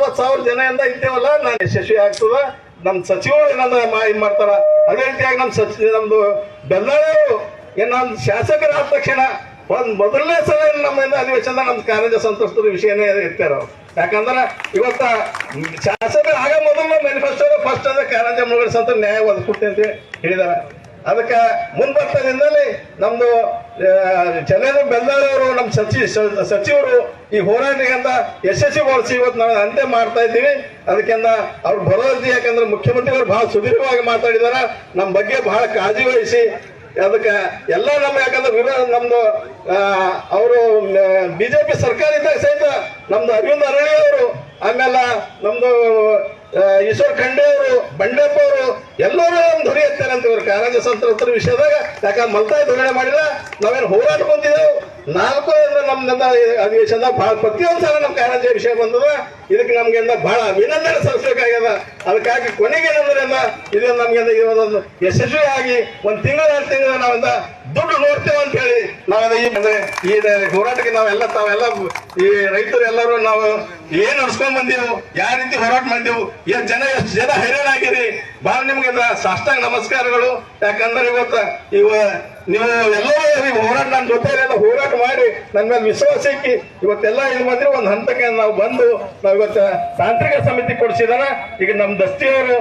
60,000 ಜನದಿಂದ ಇದ್ದೇವಲ್ಲ, ನಾನು ಯಶಸ್ವಿ ಆಗ್ತದ. ನಮ್ಮ ಸಚಿವರು ಏನಂದ್ರೆ ಇದು ಮಾಡ್ತಾರ. ಅದೇ ರೀತಿಯಾಗಿ ನಮ್ದು ಬೆಲ್ಲಾಳಿಯವರು ನಮ್ಮ ಶಾಸಕರಾದ ತಕ್ಷಣ ಮೊದಲನೇ ಸಲ ನಮ್ಮಿಂದ ಅಧಿವೇಶನ ನಮ್ಮ ಕಾಲೇಜ ಸಂತ್ರಸ್ತರ ವಿಷಯನೇ ಇರ್ತಾರ. ಯಾಕಂದ್ರೆ ಇವತ್ತ ಶಾಸಕರು ಆಗ ಮೊದಲು ಮ್ಯಾನಿಫೆಸ್ಟೋ ಫಸ್ಟ್ ಅಂದ್ರೆ ಕಾರಂಜ ಮುಳುಗಡೆ ಸಂತ ನ್ಯಾಯ ಒದಗಿಸ್ಕೊಡ್ತೀನಿ ಅಂತ ಹೇಳಿದಾರೆ. ಅದಕ್ಕೆ ಮುಂಬರ್ತದಿಂದಲೇ ನಮ್ದು ಚಂದ್ರೇಂದ್ರ ಬೆಲ್ಲಾಳಿ ಅವರು ನಮ್ಮ ಸಚಿವರು ಈ ಹೋರಾಟಕ್ಕಿಂತ ಯಶಸ್ವಿಗೊಳಿಸಿ ಇವತ್ತು ನಾವು ಅಂತ್ಯ ಮಾಡ್ತಾ ಇದ್ದೀವಿ. ಅದಕ್ಕಿಂತ ಅವ್ರು ಬರೋದು, ಯಾಕಂದ್ರೆ ಮುಖ್ಯಮಂತ್ರಿಗಳು ಬಹಳ ಸುದೀರ್ಘವಾಗಿ ಮಾತಾಡಿದಾರ, ನಮ್ಮ ಬಗ್ಗೆ ಬಹಳ ಕಾಳಜಿ ವಹಿಸಿ. ಅದಕ್ಕೆ ಎಲ್ಲ ನಮ್ಮ ಯಾಕಂದ್ರೆ ವಿರೋಧ ನಮ್ದು ಅವರು ಬಿಜೆಪಿ ಸರ್ಕಾರ ಇದ್ದಾಗ ಸಹಿತ ನಮ್ದು ಅರವಿಂದ್ ಅರಳಿ ಅವರು, ಆಮೇಲೆ ನಮ್ದು ಈಶ್ವರ್ ಖಂಡೆ ಅವರು, ಬಂಡೆಪ್ಪ ಅವರು ಎಲ್ಲರೂ ನಮ್ ಧ್ವನಿ ಎತ್ತಾರೆ ಅಂತ ಇವರು ಕಾರಂಜ ಸಂತ್ರಸ್ತರ ವಿಷಯದಾಗ. ಯಾಕಂದ್ರೆ ಮಲ್ತಾಯಿ ಧೋರಣೆ ಮಾಡಿಲ್ಲ, ನಾವೇನು ಹೋರಾಟ ಬಂದಿದ್ದೆವು 4 ನಮ್ದಿಂದ ಅಧಿವೇಶನದಾಗ ಬಹಳ ಪ್ರತಿಯೊಂದು ಸಲ ನಮ್ಮ ಕಾರಂಜ ವಿಷಯ ಬಂದದ. ಇದಕ್ಕೆ ನಮ್ಗೆ ಬಹಳ ಅಭಿನಂದನೆ ಸಲ್ಲಿಸಬೇಕಾಗ್ಯದ. ಅದಕ್ಕಾಗಿ ಕೊನೆಗೆ ಏನಂದ್ರೆ ಇದು ನಮ್ಗೆ ಇವತ್ತೊಂದು ಯಶಸ್ವಿಯಾಗಿ 1 ತಿಂಗಳ 2 ತಿಂಗಳ ನಾವಿಂದ ದುಡ್ಡು ನೋಡ್ತೇವೆ ಅಂತ ಹೇಳಿ ಈ ಹೋರಾಟಕ್ಕೆ ತಾವೆಲ್ಲ ಈ ರೈತರು ಎಲ್ಲರೂ ನಾವು ಏನ್ ನಡ್ಸ್ಕೊಂಡ್ ಬಂದೆವು, ಯಾವ ರೀತಿ ಹೋರಾಟ ಮಾಡಿದೆವು, ಎಷ್ಟು ಜನ ಹೈರಾಣಾಗಿರಿ, ಬಹಳ ನಿಮ್ಗೆ ಸಾಷ್ಟಾಂಗ ನಮಸ್ಕಾರಗಳು. ಯಾಕಂದ್ರೆ ಇವತ್ತು ನೀವು ಎಲ್ಲರೂ ಹೋರಾಟ ನನ್ನ ಜೊತೆ ಹೋರಾಟ ಮಾಡಿ ನನ್ನ ಮೇಲೆ ವಿಶ್ವಾಸ ಇಕ್ಕಿ ಇವತ್ತೆಲ್ಲ ಇದು ಬಂದ್ರೆ ಒಂದು ಹಂತಕ್ಕೆ ನಾವು ಬಂದು ನಾವು ಇವತ್ತು ತಾಂತ್ರಿಕ ಸಮಿತಿ ಕೊಡಿಸಿದಾನ. ಈಗ ನಮ್ಮ ದಸ್ತಿಯವರು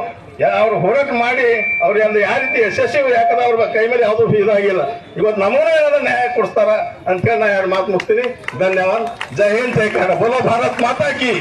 ಅವ್ರು ಹೋರಾಟ ಮಾಡಿ ಅವ್ರಿಗೆ ಅಂದ್ರೆ ಯಾವ ರೀತಿ ಯಶಸ್ವಿ, ಯಾಕಂದ್ರೆ ಅವ್ರ ಕೈ ಮೇಲೆ ಯಾವುದೂ ಇದಾಗಿಲ್ಲ. ಇವತ್ತು ನಮ್ಮೂರೇ ಏನಾದ್ರು ನ್ಯಾಯ ಕೊಡಿಸ್ತಾರ ಅಂತ ಹೇಳಿ ನಾ 2 ಮಾತು ಮುಗ್ತೀನಿ. ಧನ್ಯವಾದ. ಜೈ ಹಿಂದ್, ಜೈ ಕನ್ನಡ. ಬೋಲೋ ಭಾರತ್ ಮಾತಾ ಕಿ.